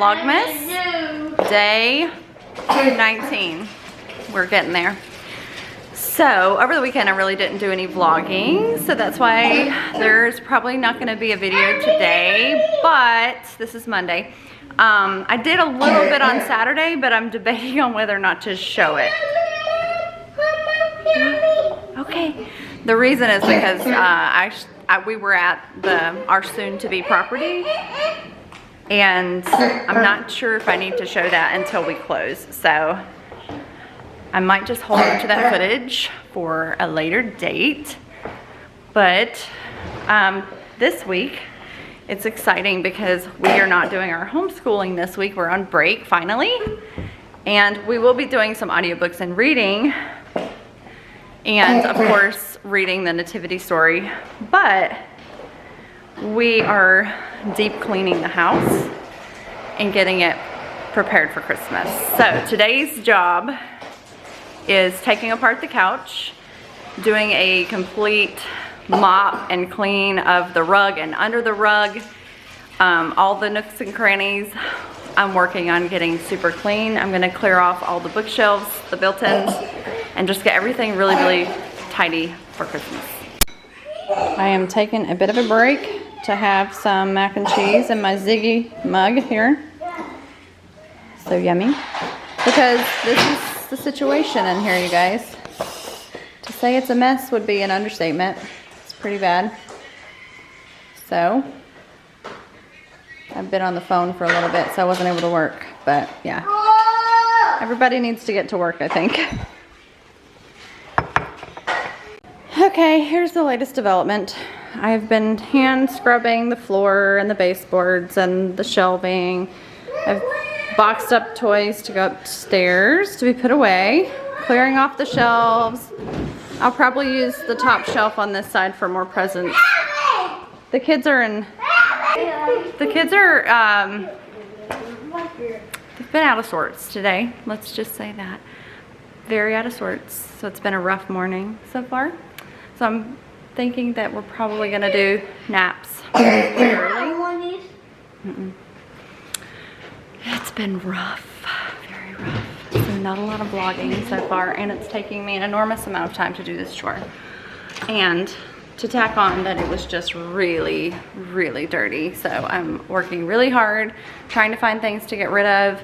Vlogmas day 19. We're getting there. So over the weekend I really didn't do any vlogging, so that's why there's probably not going to be a video today, but this is Monday. I did a little bit on Saturday, but I'm debating on whether or not to show it. Okay. The reason is because we were at our soon-to-be property, and I'm not sure if I need to show that until we close. So I might just hold on to that footage for a later date. But this week, it's exciting because we are not doing our homeschooling this week. We're on break finally. And we will be doing some audiobooks and reading. And of course, reading the nativity story. But we are deep cleaning the house and getting it prepared for Christmas. So today's job is taking apart the couch, doing a complete mop and clean of the rug and under the rug, all the nooks and crannies. I'm working on getting super clean. I'm gonna clear off all the bookshelves, the built-ins, and just get everything really, really tidy for Christmas. I am taking a bit of a break to have some mac and cheese in my Ziggy mug here. So yummy. Because this is the situation in here, you guys. To say it's a mess would be an understatement. It's pretty bad. So I've been on the phone for a little bit, so I wasn't able to work. But yeah, everybody needs to get to work, I think. Okay, here's the latest development. I've been hand scrubbing the floor and the baseboards and the shelving. I've boxed up toys to go upstairs to be put away, clearing off the shelves. I'll probably use the top shelf on this side for more presents. The kids are they've been out of sorts today. Let's just say that. Very out of sorts. So it's been a rough morning so far. So I'm thinking that we're probably gonna do naps early. It's been rough, very rough. So not a lot of vlogging so far, and it's taking me an enormous amount of time to do this chore. And to tack on that it was just really, really dirty. So I'm working really hard, trying to find things to get rid of.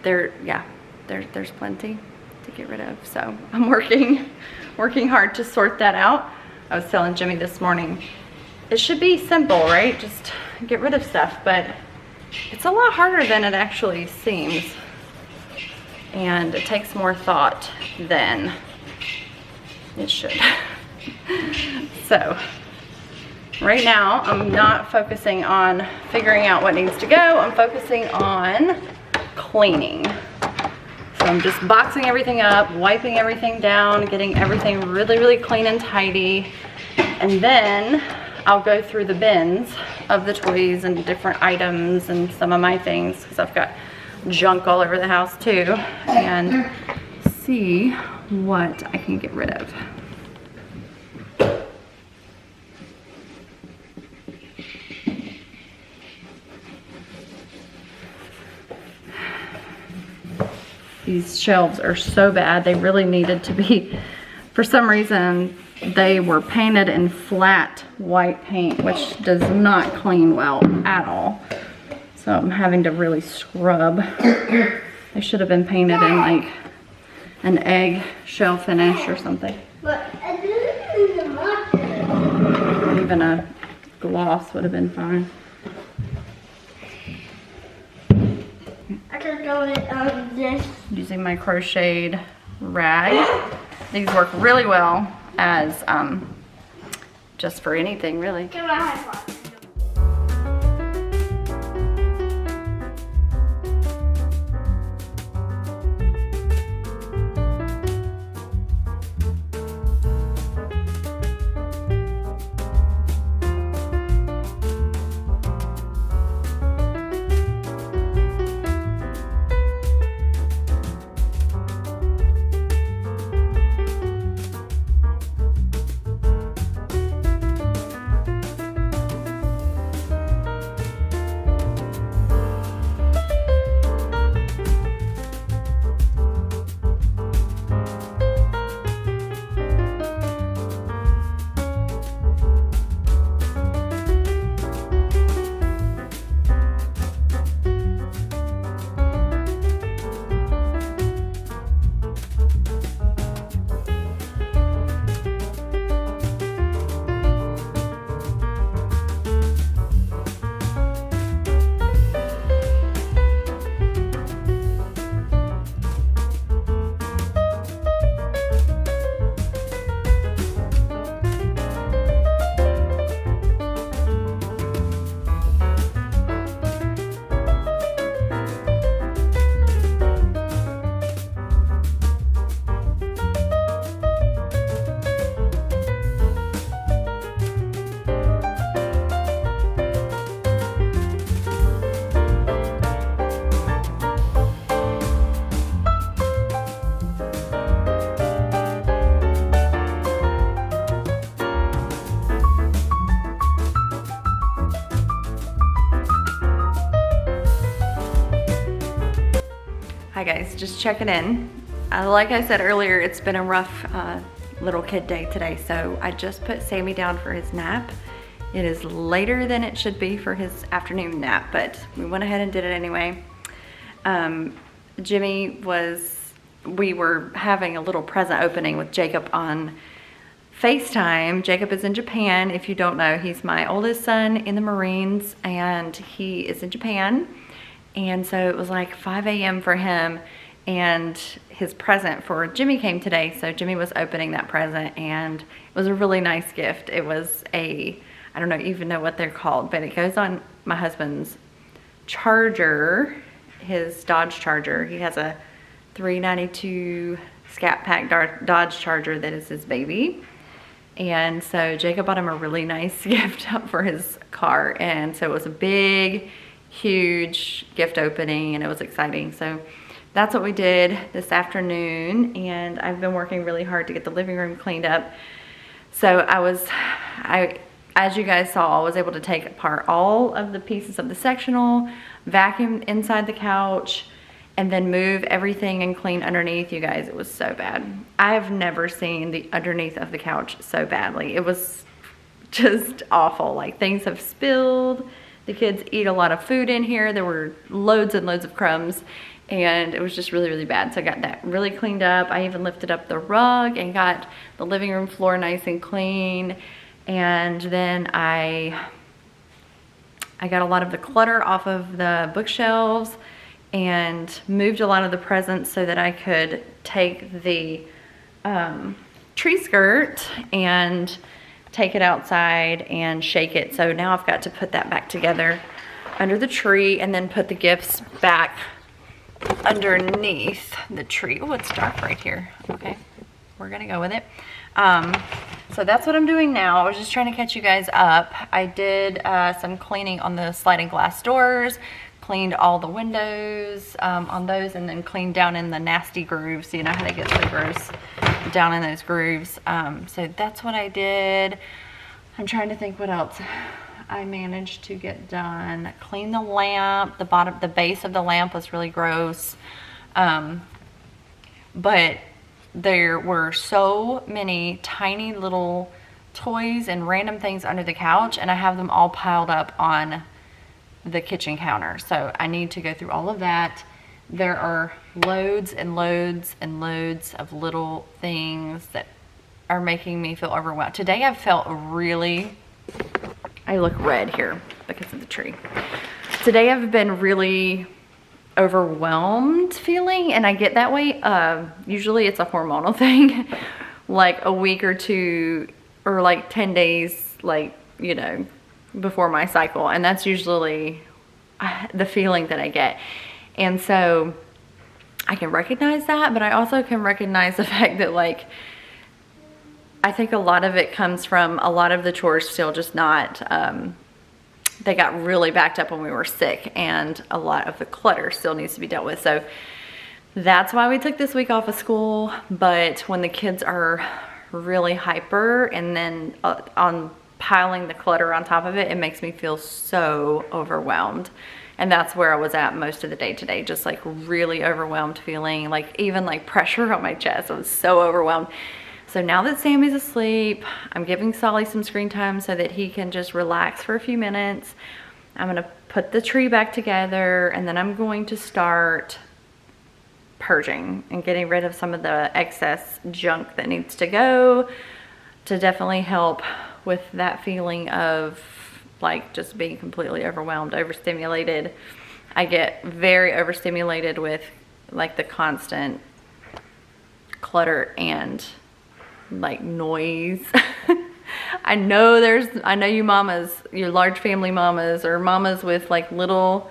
There's plenty to get rid of. So I'm working hard to sort that out. I was telling Jimmy this morning, it should be simple, right? Just get rid of stuff, but it's a lot harder than it actually seems. And it takes more thought than it should. So right now I'm not focusing on figuring out what needs to go. I'm focusing on cleaning. So I'm just boxing everything up, wiping everything down, getting everything really, really clean and tidy. And then I'll go through the bins of the toys and different items and some of my things, because I've got junk all over the house too, and see what I can get rid of. These shelves are so bad. They really needed to be, for some reason, they were painted in flat white paint, which does not clean well at all. So I'm having to really scrub. They should have been painted in like an egg shell finish or something. Even a gloss would have been fine. I can go with this. Using my crocheted rag. These work really well as just for anything, really. Give me a high five. Hi guys, just checking in. Like I said earlier, it's been a rough little kid day today, so I just put Sammy down for his nap. It is later than it should be for his afternoon nap, but we went ahead and did it anyway. We were having a little present opening with Jacob on FaceTime. Jacob is in Japan. If you don't know, he's my oldest son in the Marines, and he is in Japan. And so it was like 5 a.m. for him, and his present for Jimmy came today. So Jimmy was opening that present, and it was a really nice gift. It was I don't even know what they're called, but it goes on my husband's Charger, his Dodge Charger. He has a 392 Scat Pack Dodge Charger that is his baby. And so Jacob bought him a really nice gift for his car. And so it was a big, huge gift opening, and it was exciting. So that's what we did this afternoon. And I've been working really hard to get the living room cleaned up. So as you guys saw, I was able to take apart all of the pieces of the sectional, vacuum inside the couch, and then move everything and clean underneath. You guys, it was so bad. I have never seen the underneath of the couch so badly. It was just awful. Like, things have spilled. The kids eat a lot of food in here. There were loads and loads of crumbs, and it was just really, really bad. So I got that really cleaned up. I even lifted up the rug and got the living room floor nice and clean. And then I got a lot of the clutter off of the bookshelves and moved a lot of the presents so that I could take the tree skirt and take it outside and shake it. So now I've got to put that back together under the tree and then put the gifts back underneath the tree. Oh, it's dark right here. Okay, we're gonna go with it. So that's what I'm doing now. I was just trying to catch you guys up. I did some cleaning on the sliding glass doors, cleaned all the windows on those, and then cleaned down in the nasty grooves. You know how they get so gross down in those grooves. So that's what I did. I'm trying to think what else I managed to get done. Clean the lamp. The base of the lamp was really gross. But there were so many tiny little toys and random things under the couch, and I have them all piled up on the kitchen counter. So I need to go through all of that. There are loads and loads and loads of little things that are making me feel overwhelmed. Today I felt I look red here because of the tree. Today I've been really overwhelmed feeling, and I get that way. Usually it's a hormonal thing, like a week or two or like 10 days, like, you know, before my cycle, and that's usually the feeling that I get. And so I can recognize that, but I also can recognize the fact that, like, I think a lot of it comes from a lot of the chores still just not they got really backed up when we were sick, and a lot of the clutter still needs to be dealt with. So that's why we took this week off of school. But when the kids are really hyper, and then on piling the clutter on top of it, it makes me feel so overwhelmed. And that's where I was at most of the day today, just like really overwhelmed feeling, like even like pressure on my chest. I was so overwhelmed. So now that Sammy's asleep, I'm giving Solly some screen time so that he can just relax for a few minutes. I'm gonna put the tree back together, and then I'm going to start purging and getting rid of some of the excess junk that needs to go, to definitely help with that feeling of like just being completely overwhelmed, overstimulated. I get very overstimulated with like the constant clutter and like noise. I know you mamas, your large family mamas, or mamas with like little,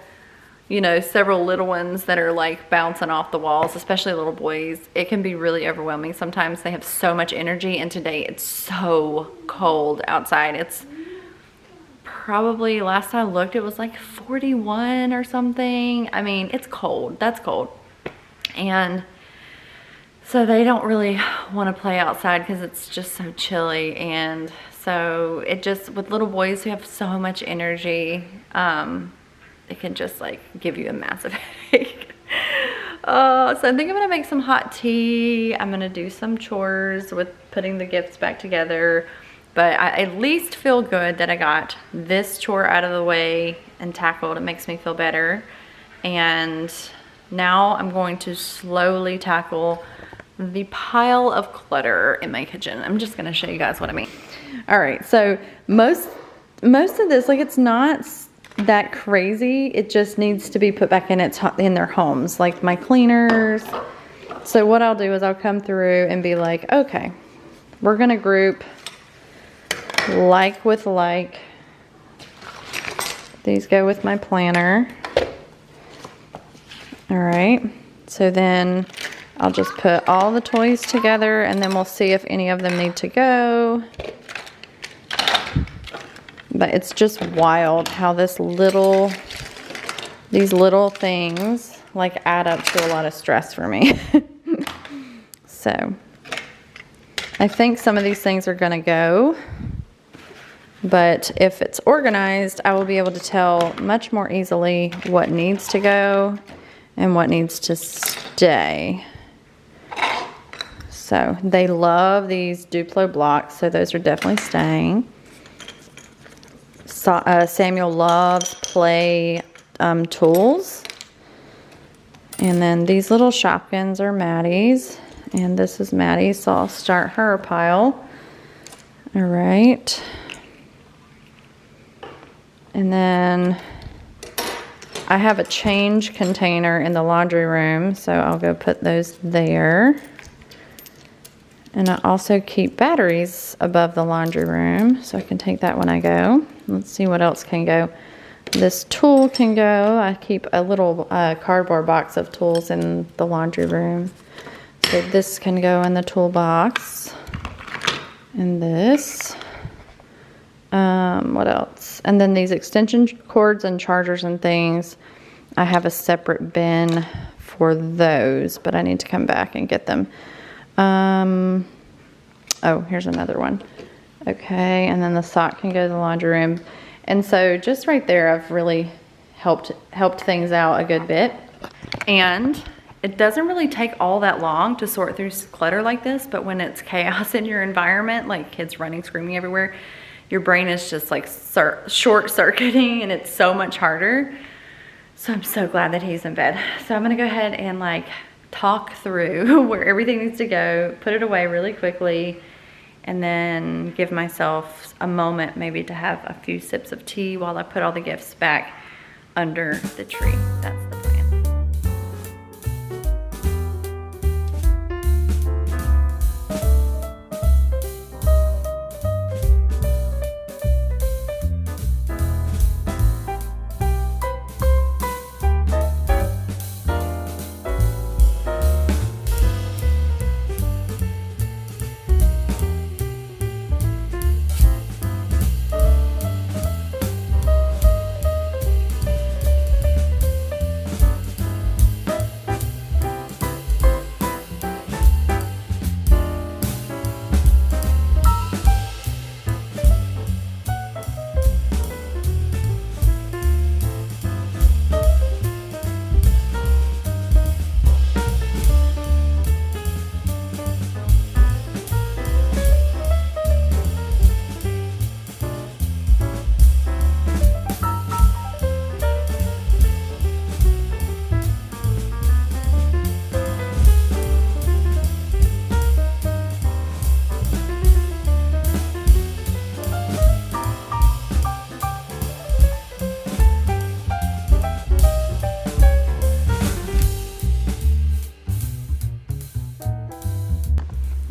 you know, several little ones that are like bouncing off the walls, especially little boys. It can be really overwhelming. Sometimes they have so much energy, and today it's so cold outside. It's probably, last I looked, it was like 41 or something. I mean, it's cold. That's cold. And so they don't really want to play outside because it's just so chilly. And so it just, with little boys who have so much energy, it can just like give you a massive headache. So I think I'm gonna make some hot tea. I'm gonna do some chores with putting the gifts back together. But I at least feel good that I got this chore out of the way and tackled. It makes me feel better. And now I'm going to slowly tackle the pile of clutter in my kitchen. I'm just gonna show you guys what I mean. All right, so most of this, like, it's not that crazy. It just needs to be put back in their homes, like my cleaners. So what I'll do is I'll come through and be like, okay, we're gonna group like with like. These go with my planner. All right, so then I'll just put all the toys together and then we'll see if any of them need to go. But it's just wild how these little things like add up to a lot of stress for me. So I think some of these things are gonna go, but if it's organized, I will be able to tell much more easily what needs to go and what needs to stay. So they love these Duplo blocks, so those are definitely staying. Samuel loves play tools. And then these little Shopkins are Maddie's. And this is Maddie's, so I'll start her pile. All right. And then I have a change container in the laundry room, so I'll go put those there. And I also keep batteries above the laundry room, so I can take that when I go. Let's see what else can go. This tool can go. I keep a little cardboard box of tools in the laundry room. So this can go in the toolbox. And this. What else? And then these extension cords and chargers and things, I have a separate bin for those, but I need to come back and get them. Oh, here's another one. Okay, and then the sock can go to the laundry room. And so just right there, I've really helped things out a good bit. And it doesn't really take all that long to sort through clutter like this, but when it's chaos in your environment, like kids running, screaming everywhere, your brain is just like short-circuiting and it's so much harder. So I'm so glad that he's in bed. So I'm gonna go ahead and like talk through where everything needs to go, put it away really quickly, and then give myself a moment maybe to have a few sips of tea while I put all the gifts back under the tree. That's the plan.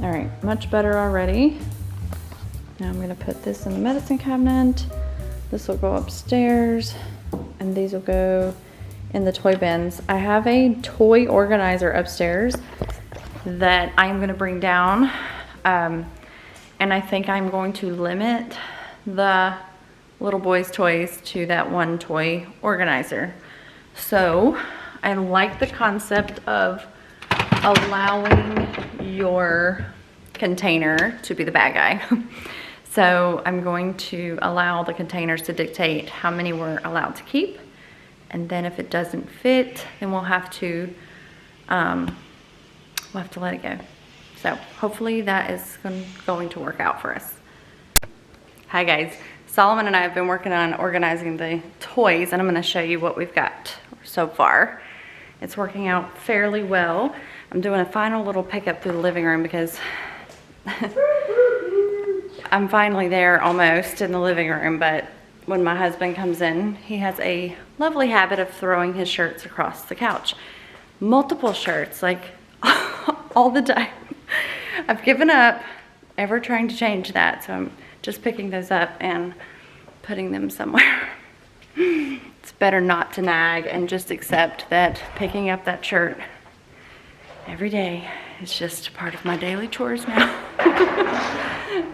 All right, much better already. Now I'm gonna put this in the medicine cabinet. This will go upstairs and these will go in the toy bins. I have a toy organizer upstairs that I'm gonna bring down. And I think I'm going to limit the little boys' toys to that one toy organizer. So I like the concept of allowing your container to be the bad guy. So I'm going to allow the containers to dictate how many we're allowed to keep. And then if it doesn't fit, then we'll have to we'll have to let it go. So hopefully that is going to work out for us. Hi guys, Solomon and I have been working on organizing the toys, and I'm gonna show you what we've got so far. It's working out fairly well. I'm doing a final little pickup through the living room because I'm finally there almost in the living room, but when my husband comes in, he has a lovely habit of throwing his shirts across the couch. Multiple shirts, like all the time. I've given up ever trying to change that, so I'm just picking those up and putting them somewhere. It's better not to nag and just accept that picking up that shirt every day is just part of my daily chores now.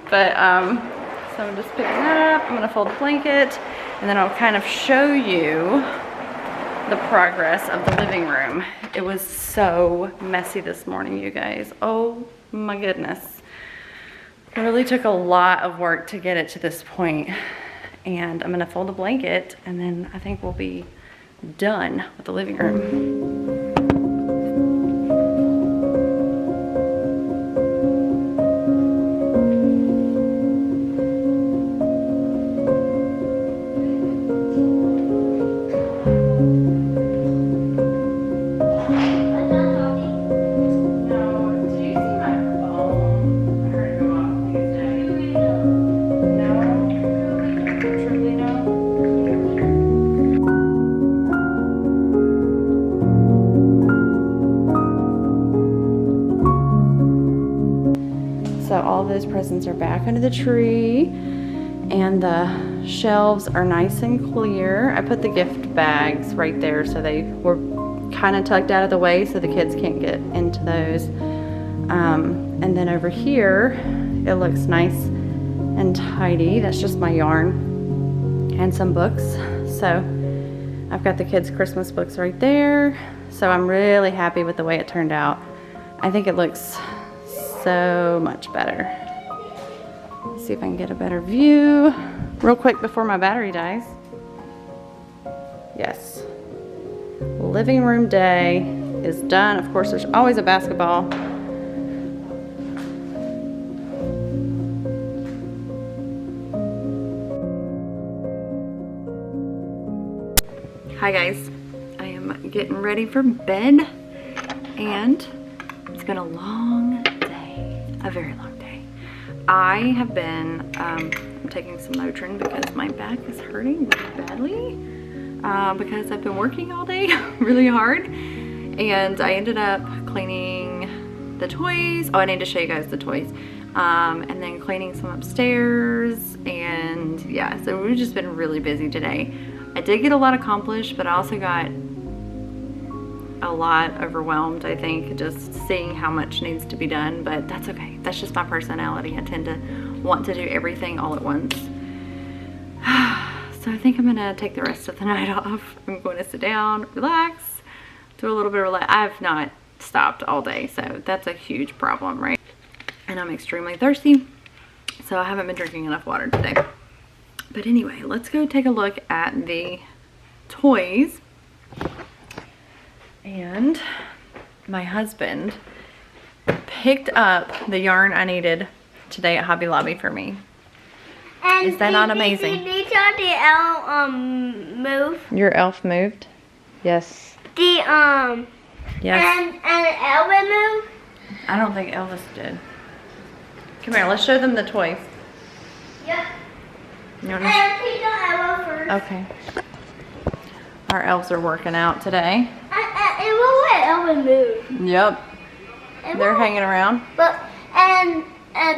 But so I'm just picking that up. I'm gonna fold the blanket, and then I'll kind of show you the progress of the living room. It was so messy this morning, you guys. Oh my goodness. It really took a lot of work to get it to this point. And I'm gonna fold the blanket, and then I think we'll be done with the living room. So all of those presents are back under the tree, and the shelves are nice and clear. I put the gift bags right there so they were kind of tucked out of the way so the kids can't get into those. And then over here, it looks nice and tidy. That's just my yarn and some books. So I've got the kids' Christmas books right there. So I'm really happy with the way it turned out. I think it looks so much better. Let's see if I can get a better view real quick before my battery dies. Yes. Living room day is done. Of course, there's always a basketball. Hi guys, I am getting ready for bed, and it's been a long day, a very long day. I have been I'm taking some Motrin because my back is hurting really badly because I've been working all day really hard, and I ended up cleaning the toys. Oh, I need to show you guys the toys. And then cleaning some upstairs, and yeah, so we've just been really busy today. I did get a lot accomplished, but I also got a lot overwhelmed, I think, just seeing how much needs to be done, but that's okay. That's just my personality. I tend to want to do everything all at once. So I think I'm gonna take the rest of the night off. I'm going to sit down, relax, do a little bit of relax. I've not stopped all day, so that's a huge problem, right? And I'm extremely thirsty, so I haven't been drinking enough water today. But anyway, let's go take a look at the toys. And my husband picked up the yarn I needed today at Hobby Lobby for me. And is that not amazing? Did the elf move? Your elf moved? Yes. The Yes. and Elvin moved? I don't think Elvis did. Come here, let's show them the toys. Yep. You wanna And he got Elva first. Okay. Our elves are working out today. It won't let Elvin move. Yep. It They're won't. hanging around. But and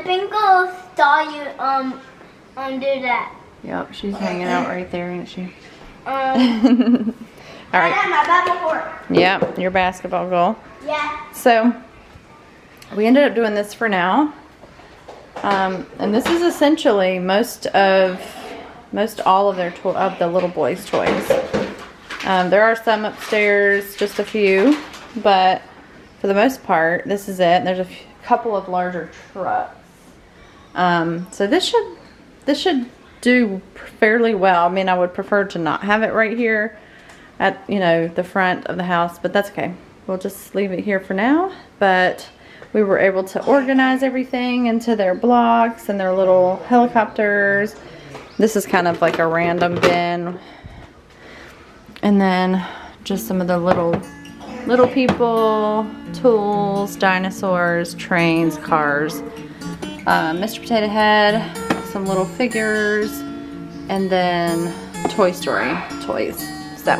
Pinkle saw you do that. Yep, she's hanging out right there, isn't she? All I right. got my Bible court. Yep, your basketball goal. Yeah. So we ended up doing this for now. And this is essentially most all of the little boys' toys. There are some upstairs, just a few, but for the most part, this is it. There's a couple of larger trucks. So this should do fairly well. I mean, I would prefer to not have it right here at, the front of the house, but that's okay. we'll just leave it here for now. But we were able to organize everything into their blocks and their little helicopters. This is kind of like a random bin. And then just some of the little people, tools, dinosaurs, trains, cars. Mr. Potato Head, some little figures, and then Toy Story toys. So,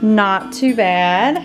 not too bad.